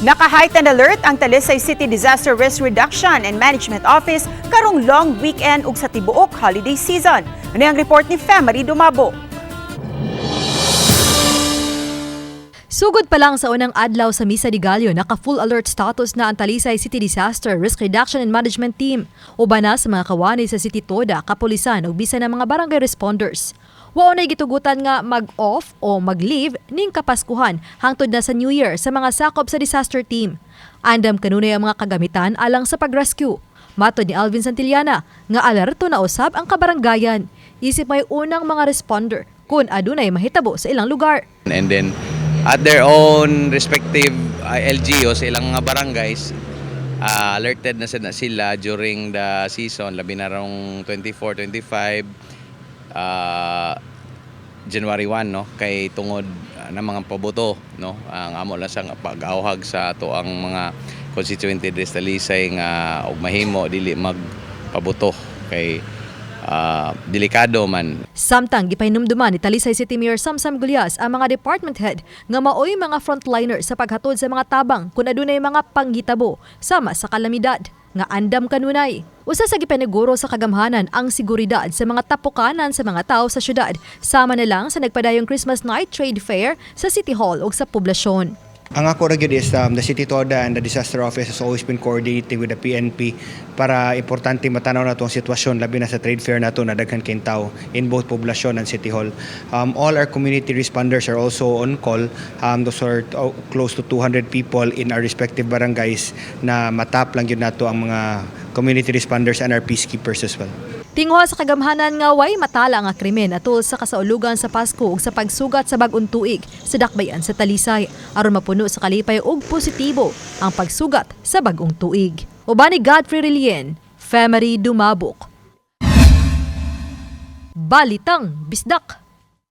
Naka-heightened alert ang Talisay City Disaster Risk Reduction and Management Office karong long weekend ug sa tibuok holiday season. Ano ang report ni Femery Dumabo? Sugod pa lang sa unang adlaw sa Misa de Gallo, naka-full alert status na ang Talisay City Disaster Risk Reduction and Management Team. Uban na sa mga kawani sa City Toda, kapulisan ug bisan ng mga barangay responders. Waonay gitugutan nga mag-off o mag-leave ning Kapaskuhan hangtod na sa New Year sa mga sakop sa disaster team. Andam kanunay ang mga kagamitan alang sa pag-rescue. Matod ni Alvin Santillana nga alerto na usab ang kabaranggayan. Isip may unang mga responder kung adunay mahitabo sa ilang lugar. And then at their own respective LGO sa ilang mga barangays, alerted na sila during the season, labi na rong 24, 25, January 1, no, kay tungod ng mga paboto, no, ang amo lang sa pag-awhag sa ato ang mga constituent diri sa Talisay nga og mahimo dili magpaboto kay delikado man. Samtang gipahinumduman ni Talisay City Mayor Samsam Gulyas ang mga department head nga maoy mga frontliner sa paghatod sa mga tabang kung adunay mga panghitabo sama sa kalamidad nga andam kanunay. Usa sa gipaniguro sa kagamhanan ang seguridad sa mga tapukanan sa mga tao sa syudad, sama na lang sa nagpadayong Christmas Night Trade Fair sa City Hall ug sa poblasyon. Ang ako ra gyud is the City Toda and the Disaster Office has always been coordinating with the PNP para importante matanaw na itong sitwasyon labi na sa trade fair nato na daghan kayong tao in both poblasyon and City Hall. All our community responders are also on call. Those are close to 200 people in our respective barangays na matap lang yun nato ang mga community responders and our peacekeepers as well. Tingwa sa kagamhanan nga way matala nga krimen atol sa kasaulugan sa Pasko ug sa pagsugat sa bag-ong tuig sa dakbayan sa Talisay aron mapuno sa kalipay ug positibo ang pagsugat sa bag-ong tuig. Uban ni Godfrey Relien, Femery Dumabok. Balitang Bisdak.